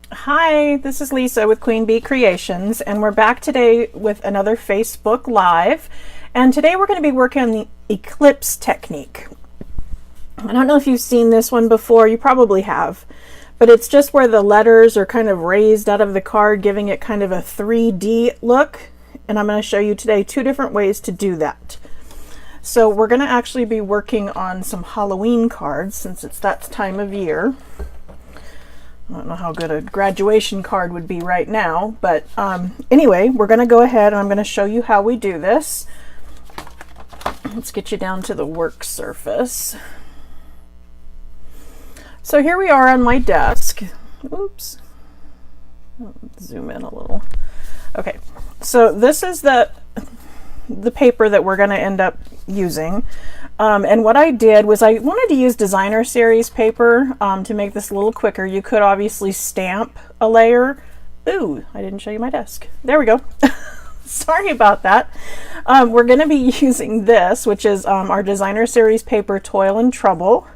Hi, this is Lisa with Queen Bee Creations, and we're back today with another Facebook Live. And today we're going to be working on the Eclipse technique. I don't know if you've seen this one before, you probably have, but it's just where the letters are kind of raised out of the card, giving it kind of a 3D look. And I'm going to show you today two different ways to do that. So we're going to actually be working on some Halloween cards since it's that time of year. I don't know how good a graduation card would be right now, but anyway, we're going to go ahead and I'm going to show you how we do this. Let's get you down to the work surface. So here we are on my desk. Oops. Zoom in a little. Okay, so this is the paper that we're going to end up using. And what I did was I wanted to use designer series paper to make this a little quicker. You could obviously stamp a layer. Ooh, I didn't show you my desk. There we go. Sorry about that. We're going to be using this, which is our designer series paper Toil and Trouble.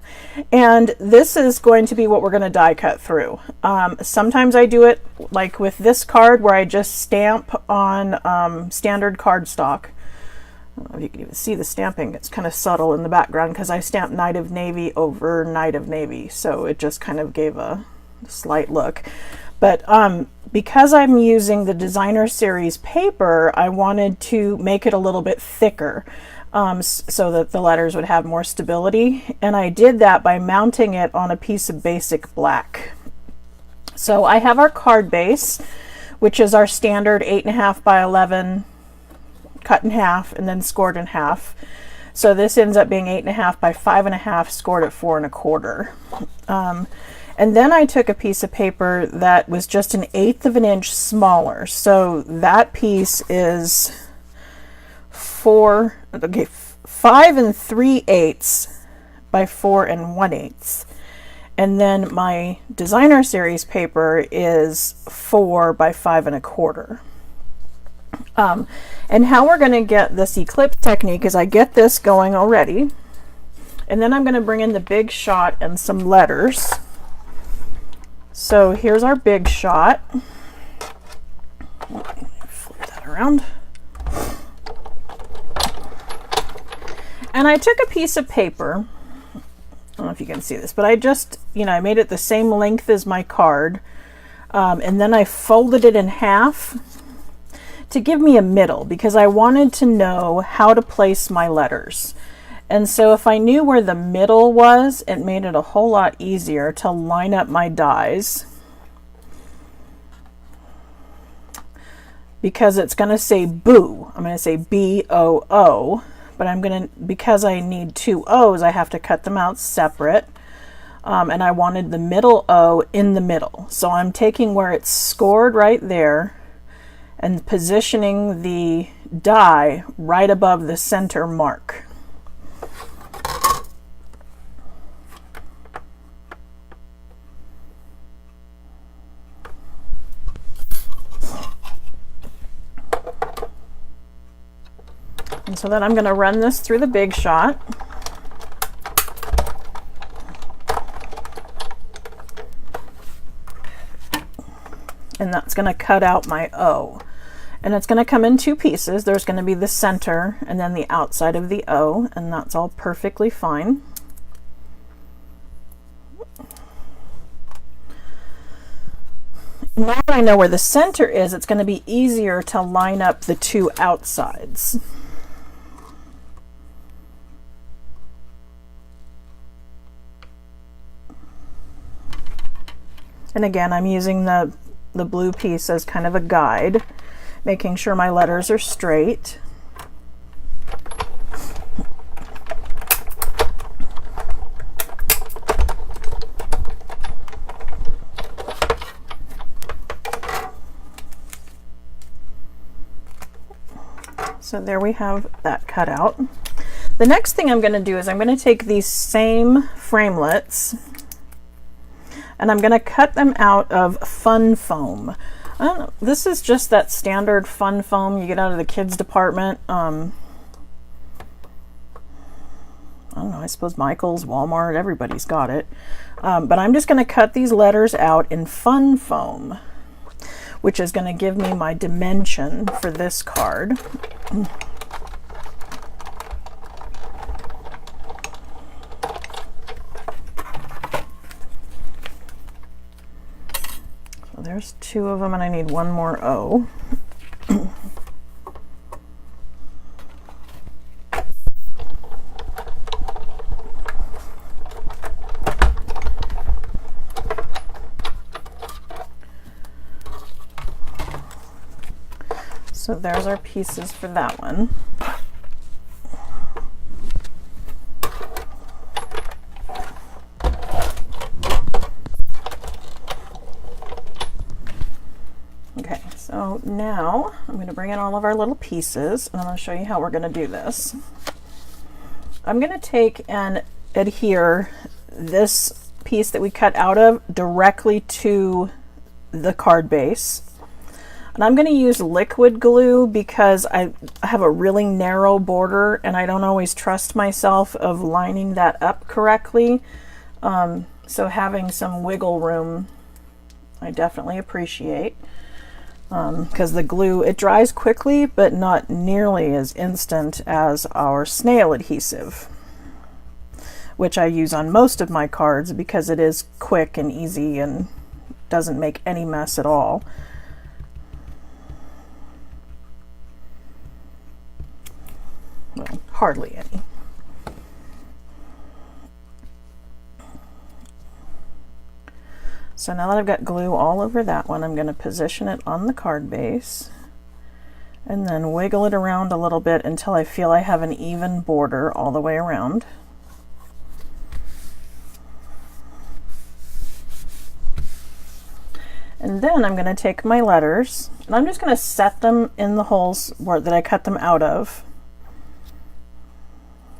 And this is going to be what we're going to die cut through. Sometimes I do it like with this card where I just stamp on standard cardstock. I don't know if you can even see the stamping. It's kind of subtle in the background because I stamped Night of Navy over Night of Navy, so it just kind of gave a slight look. But because I'm using the designer series paper, I wanted to make it a little bit thicker so that the letters would have more stability, and I did that by mounting it on a piece of basic black. So I have our card base, which is our standard 8.5 by 11 cut in half and then scored in half. So this ends up being 8.5 by 5.5 scored at 4 1/4. And then I took a piece of paper that was just 1/8 of an inch smaller. So that piece is 5 3/8 by 4 1/8. And then my designer series paper is 4 by 5 1/4. And how we're going to get this eclipse technique is I get this going already, and then I'm going to bring in the big shot and some letters. So here's our big shot. Flip that around. And I took a piece of paper. I don't know if you can see this, but I just, I made it the same length as my card. And then I folded it in half to give me a middle because I wanted to know how to place my letters. And so if I knew where the middle was, it made it a whole lot easier to line up my dies. Because it's going to say boo. I'm going to say B-O-O, but because I need two O's, I have to cut them out separate. And I wanted the middle O in the middle. So I'm taking where it's scored right there and positioning the die right above the center mark. And so then I'm going to run this through the big shot. And that's going to cut out my O. And it's going to come in two pieces. There's going to be the center and then the outside of the O, and that's all perfectly fine. Now that I know where the center is, it's going to be easier to line up the two outsides. And again, I'm using the blue piece as kind of a guide, making sure my letters are straight. So there we have that cut out. The next thing I'm going to do is I'm going to take these same framelits and I'm going to cut them out of fun foam. I don't know, this is just that standard fun foam you get out of the kids department. I don't know, I suppose Michael's, Walmart, everybody's got it. But I'm just going to cut these letters out in fun foam, which is going to give me my dimension for this card. So there's 2 of them, and I need 1 more O. So there's our pieces for that one. Okay, so now I'm going to bring in all of our little pieces, and I'm going to show you how we're going to do this. I'm going to take and adhere this piece that we cut out of directly to the card base. And I'm going to use liquid glue because I have a really narrow border and I don't always trust myself of lining that up correctly. So having some wiggle room, I definitely appreciate. Because the glue, it dries quickly, but not nearly as instant as our snail adhesive, which I use on most of my cards because it is quick and easy and doesn't make any mess at all. Well, hardly any. So now that I've got glue all over that one, I'm going to position it on the card base and then wiggle it around a little bit until I feel I have an even border all the way around. And then I'm going to take my letters and I'm just going to set them in the holes that I cut them out of.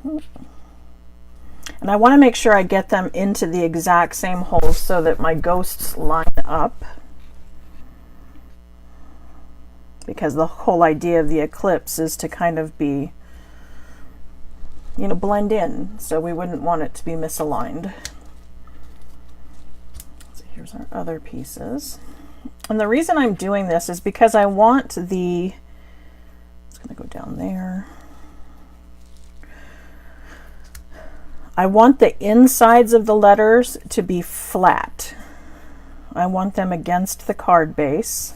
And I want to make sure I get them into the exact same holes so that my ghosts line up. Because the whole idea of the eclipse is to kind of be, you know, blend in. So we wouldn't want it to be misaligned. So here's our other pieces. And the reason I'm doing this is because I want the, it's going to go down there. I want the insides of the letters to be flat. I want them against the card base.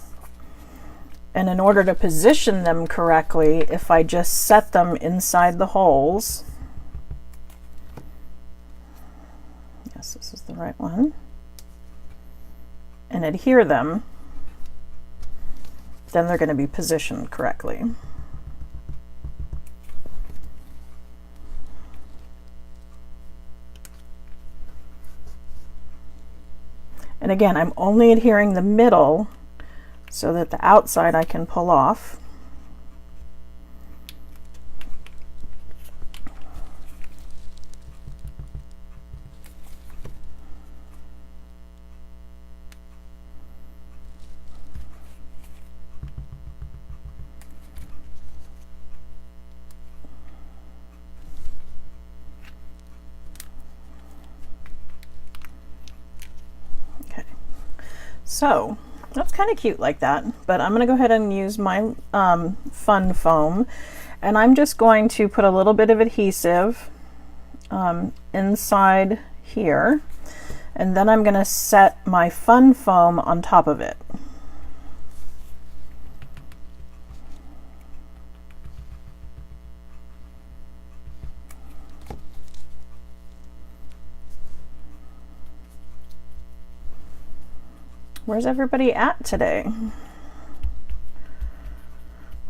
And in order to position them correctly, if I just set them inside the holes, yes, this is the right one, and adhere them, then they're going to be positioned correctly. And again, I'm only adhering the middle so that the outside I can pull off. So that's kind of cute like that, but I'm going to go ahead and use my fun foam, and I'm just going to put a little bit of adhesive inside here, and then I'm going to set my fun foam on top of it. Where's everybody at today?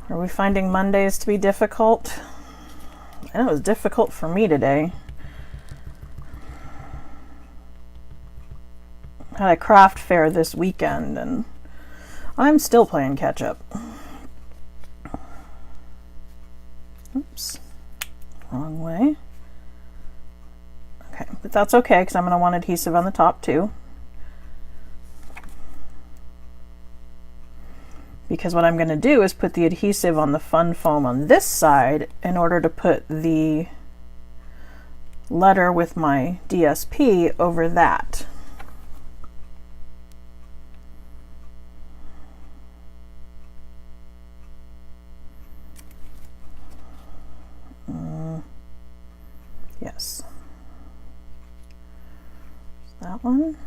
Are we finding Mondays to be difficult? I know it was difficult for me today. I had a craft fair this weekend and I'm still playing catch up. Oops, wrong way. Okay, but that's okay because I'm going to want adhesive on the top too. Because what I'm going to do is put the adhesive on the fun foam on this side in order to put the letter with my DSP over that. Yes. That one.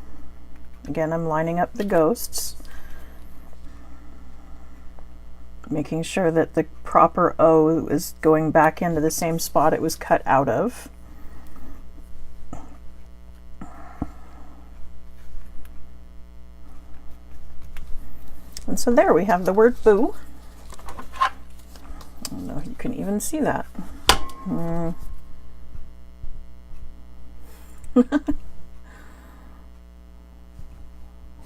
Again, I'm lining up the ghosts, making sure that the proper O is going back into the same spot it was cut out of. And so there we have the word boo. I don't know if you can even see that.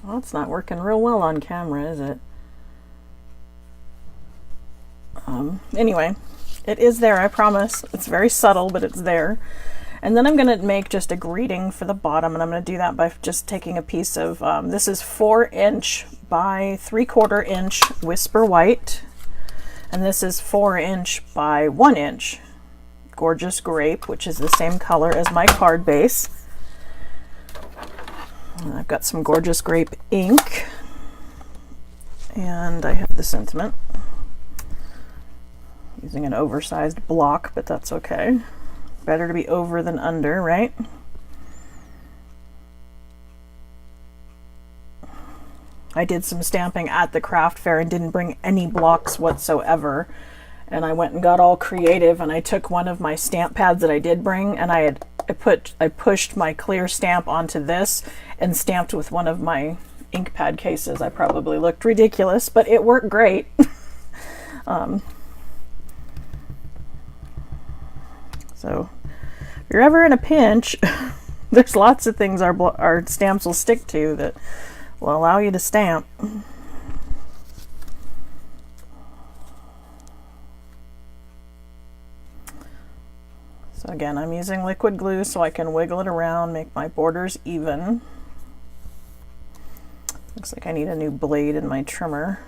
Well, it's not working real well on camera, is it? Anyway, it is there, I promise. It's very subtle, but it's there. And then I'm going to make just a greeting for the bottom, and I'm going to do that by just taking a piece of, this is 4" by 3/4 inch Whisper White, and this is 4" by 1" Gorgeous Grape, which is the same color as my card base. And I've got some Gorgeous Grape ink, and I have the sentiment. Using an oversized block, but that's okay. Better to be over than under, right? I did some stamping at the craft fair and didn't bring any blocks whatsoever. And I went and got all creative, and I took one of my stamp pads that I did bring, and I pushed my clear stamp onto this and stamped with one of my ink pad cases. I probably looked ridiculous, but it worked great. So if you're ever in a pinch, there's lots of things our stamps will stick to that will allow you to stamp. So again, I'm using liquid glue so I can wiggle it around, make my borders even. Looks like I need a new blade in my trimmer.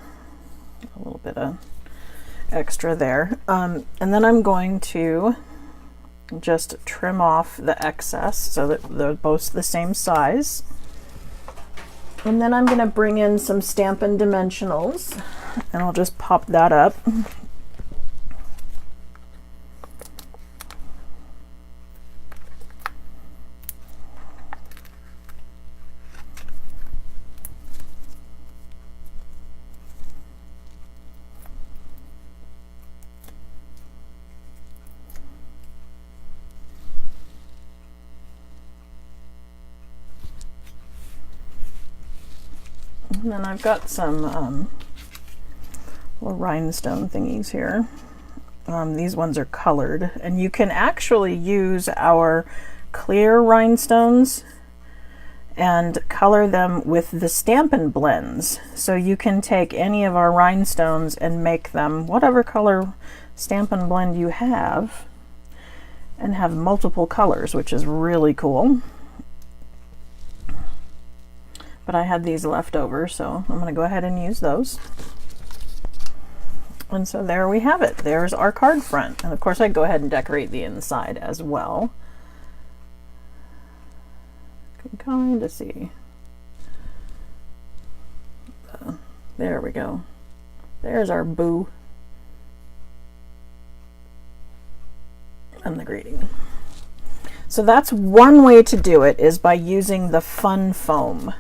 A little bit of extra there. And then I'm going to just trim off the excess so that they're both the same size. And then I'm going to bring in some Stampin' Dimensionals, and I'll just pop that up. And then I've got some little rhinestone thingies here. These ones are colored, and you can actually use our clear rhinestones and color them with the Stampin' blends. So you can take any of our rhinestones and make them whatever color Stampin' blend you have, and have multiple colors, which is really cool. But I had these left over, so I'm going to go ahead and use those. And so there we have it. There's our card front. And of course I go ahead and decorate the inside as well. You can kind of see. There we go. There's our boo. And the greeting. So that's one way to do it, is by using the fun foam.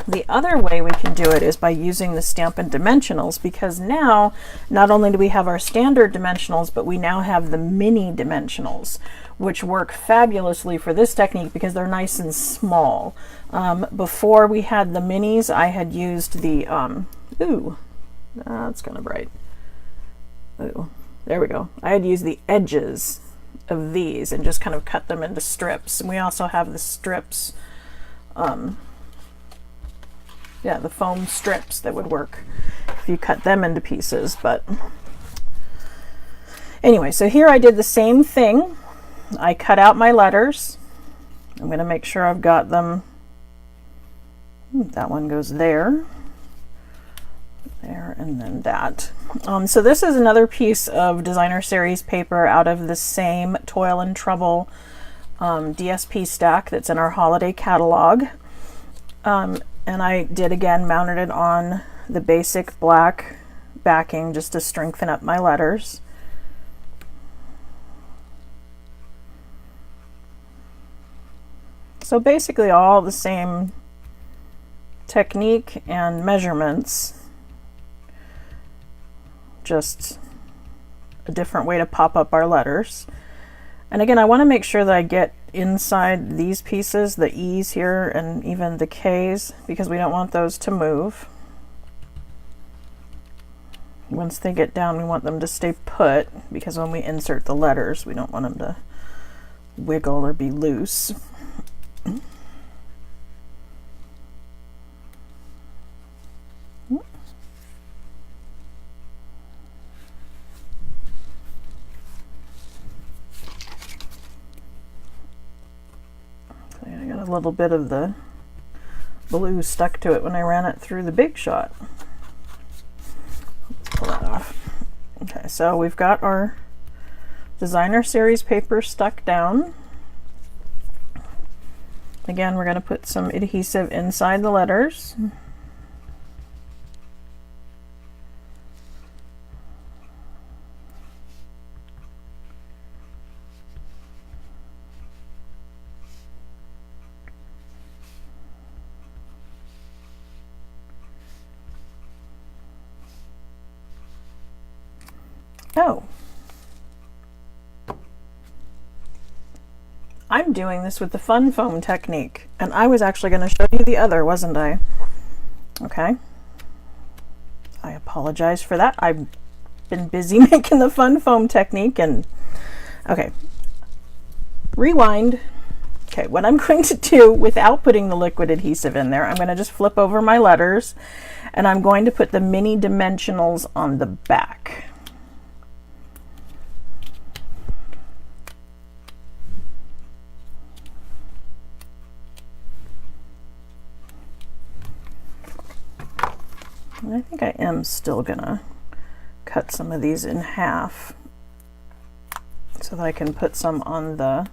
The other way we can do it is by using the Stampin' Dimensionals, because now not only do we have our standard dimensionals, but we now have the mini dimensionals, which work fabulously for this technique because they're nice and small. Before we had the minis, I had used the, ooh, that's kind of bright. Ooh, there we go. I had used the edges of these and just kind of cut them into strips. And we also have the strips, yeah, the foam strips that would work if you cut them into pieces. But anyway, so here I did the same thing. I cut out my letters. I'm going to make sure I've got them. That one goes there. There, and then that. So this is another piece of designer series paper out of the same Toil and Trouble DSP stack that's in our holiday catalog. And I did again mounted it on the basic black backing just to strengthen up my letters. So basically all the same technique and measurements, just a different way to pop up our letters. And again, I want to make sure that I get inside these pieces, the E's here and even the K's, because we don't want those to move. Once they get down, we want them to stay put, because when we insert the letters, we don't want them to wiggle or be loose. I got a little bit of the blue stuck to it when I ran it through the Big Shot. Let's pull that off. Okay, so we've got our designer series paper stuck down. Again, we're going to put some adhesive inside the letters. Oh, I'm doing this with the fun foam technique, and I was actually going to show you the other, wasn't I? Okay. I apologize for that. I've been busy making the fun foam technique, and okay. Rewind. Okay, what I'm going to do without putting the liquid adhesive in there, I'm going to just flip over my letters, and I'm going to put the mini dimensionals on the back. And I think I am still gonna cut some of these in half so that I can put some on the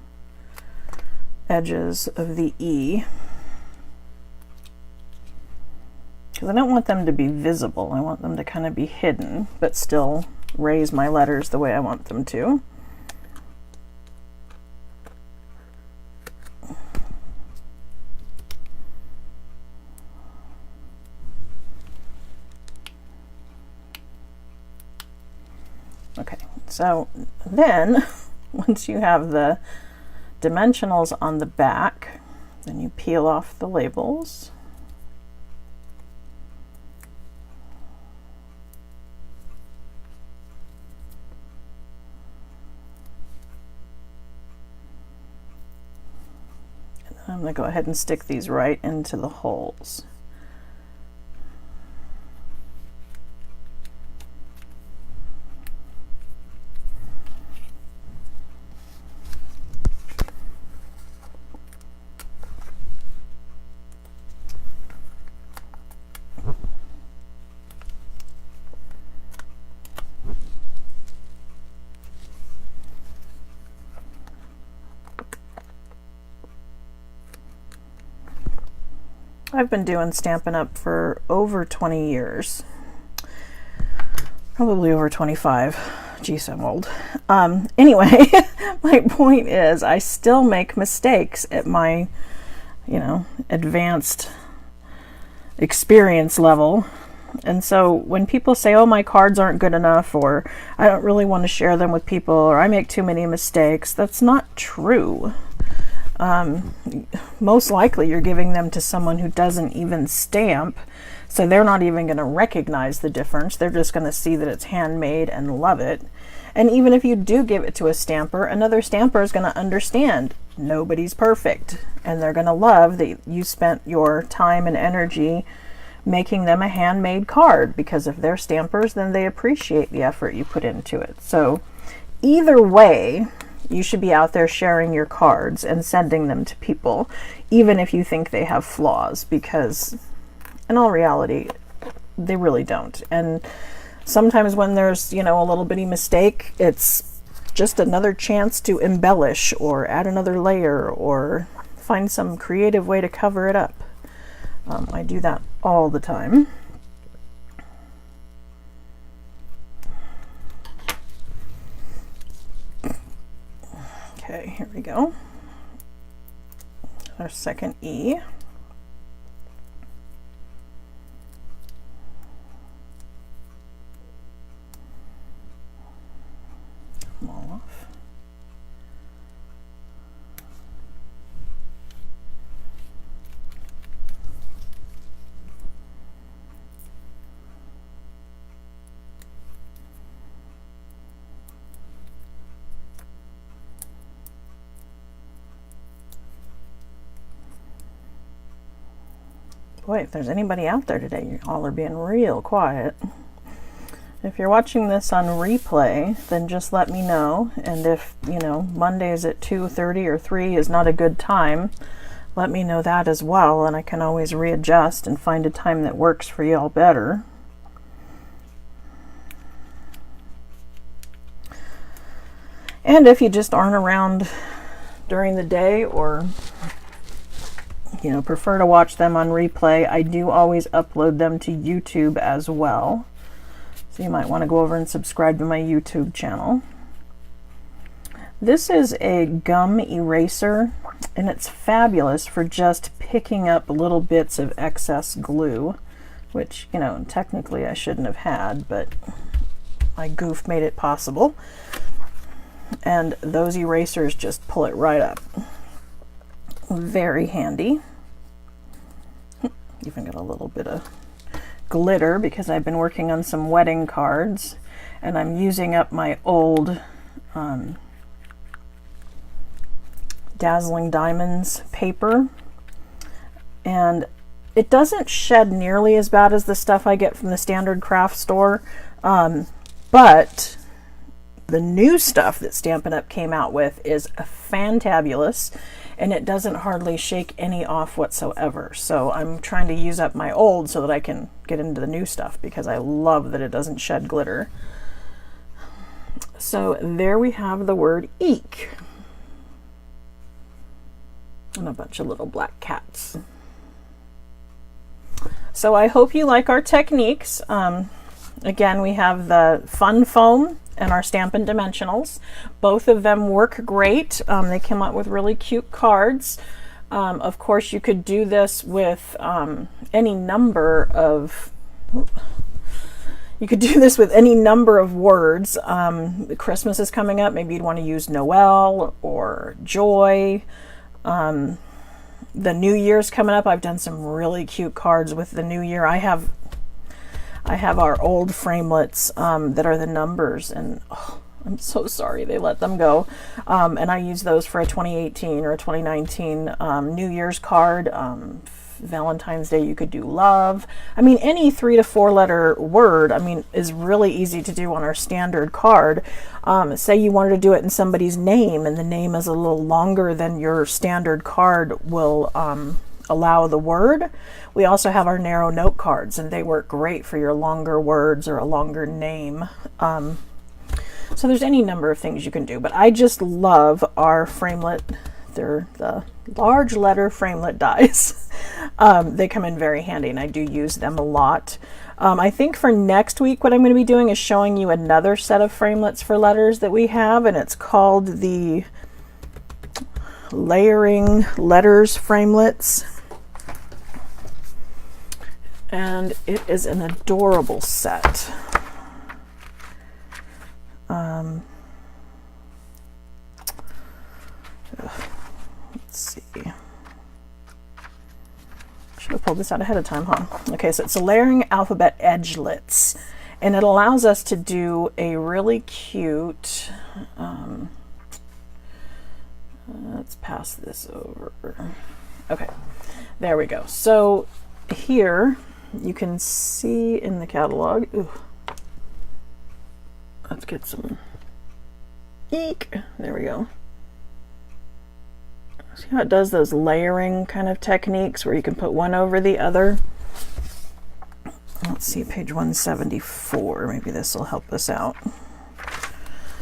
edges of the E, because I don't want them to be visible. I want them to kind of be hidden but still raise my letters the way I want them to. Okay, so then once you have the dimensionals on the back, then you peel off the labels. And then I'm going to go ahead and stick these right into the holes. I've been doing Stampin' Up! For over 20 years. Probably over 25. Geez, I'm old. Anyway, my point is I still make mistakes at my, advanced experience level. And so when people say, oh, my cards aren't good enough, or I don't really want to share them with people, or I make too many mistakes, that's not true. Most likely you're giving them to someone who doesn't even stamp, so they're not even going to recognize the difference. They're just going to see that it's handmade and love it. And even if you do give it to a stamper, another stamper is going to understand nobody's perfect, and they're going to love that you spent your time and energy making them a handmade card, because if they're stampers, then they appreciate the effort you put into it. So either way, you should be out there sharing your cards and sending them to people, even if you think they have flaws, because in all reality, they really don't. And sometimes when there's, you know, a little bitty mistake, it's just another chance to embellish or add another layer or find some creative way to cover it up. I do that all the time. Okay, here we go. Our second E. Come all off. Boy, if there's anybody out there today, you all are being real quiet. If you're watching this on replay, then just let me know. And if, you know, Mondays at 2:30 or 3 is not a good time, let me know that as well, and I can always readjust and find a time that works for y'all better. And if you just aren't around during the day, or you know, prefer to watch them on replay, I do always upload them to YouTube as well. So you might want to go over and subscribe to my YouTube channel. This is a gum eraser, and it's fabulous for just picking up little bits of excess glue, which, you know, technically I shouldn't have had, but my goof made it possible. And those erasers just pull it right up. Very handy. Even got a little bit of glitter because I've been working on some wedding cards, and I'm using up my old Dazzling Diamonds paper, and it doesn't shed nearly as bad as the stuff I get from the standard craft store, but the new stuff that Stampin' Up! Came out with is fantabulous, and it doesn't hardly shake any off whatsoever. So I'm trying to use up my old so that I can get into the new stuff, because I love that it doesn't shed glitter. So there we have the word eek. And a bunch of little black cats. So I hope you like our techniques. Again, we have the fun foam and our Stampin' Dimensionals. Both of them work great. They come out with really cute cards. Of course, you could do this with any number of words. Christmas is coming up. Maybe you'd want to use Noel or joy. The New Year's coming up. I've done some really cute cards with the New Year. I have our old framelets that are the numbers, and oh, I'm so sorry they let them go. And I use those for a 2018 or a 2019 New Year's card. Valentine's Day, you could do love. I mean, any 3 to 4 letter word, I mean, is really easy to do on our standard card. Say you wanted to do it in somebody's name, and the name is a little longer than your standard card will allow the word. We also have our narrow note cards, and they work great for your longer words or a longer name. So there's any number of things you can do, but I just love our framelit. They're the large letter framelit dies. They come in very handy, and I do use them a lot. I think for next week what I'm going to be doing is showing you another set of framelits for letters that we have, and it's called the Layering Letters Framelits. And it is an adorable set. Let's see. Should have pulled this out ahead of time, huh? Okay, so it's a layering alphabet edgelets, and it allows us to do a really cute, let's pass this over. Okay, there we go. So here you can see in the catalog, ooh, let's get some eek, there we go. See how it does those layering kind of techniques where you can put one over the other? let's see, page 174. Maybe this will help us out.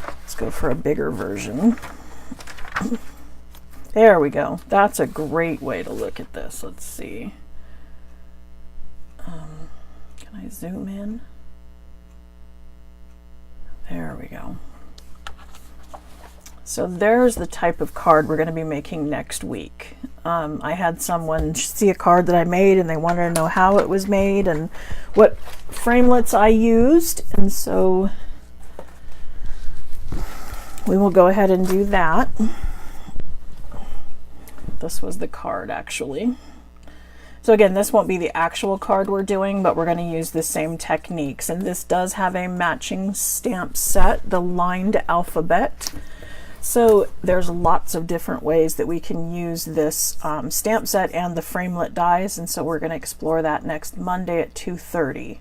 Let's go for a bigger version. There we go. That's a great way to look at this. Let's see. Can I zoom in? There we go. So there's the type of card we're going to be making next week. I had someone see a card that I made and they wanted to know how it was made and what framelits I used, and so we will go ahead and do that. This was the card actually. So again, this won't be the actual card we're doing, but we're going to use the same techniques, and this does have a matching stamp set, the lined alphabet. So there's lots of different ways that we can use this stamp set and the framelit dies, and so we're going to explore that next Monday at 2:30.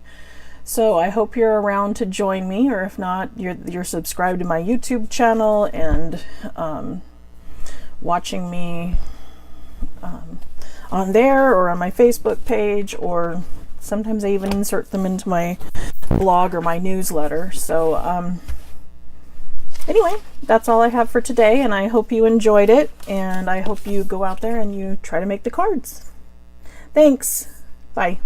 So I hope you're around to join me, or if not, you're subscribed to my YouTube channel and watching me on there or on my Facebook page, or sometimes I even insert them into my blog or my newsletter. So anyway, that's all I have for today, and I hope you enjoyed it, and I hope you go out there and you try to make the cards. Thanks. Bye.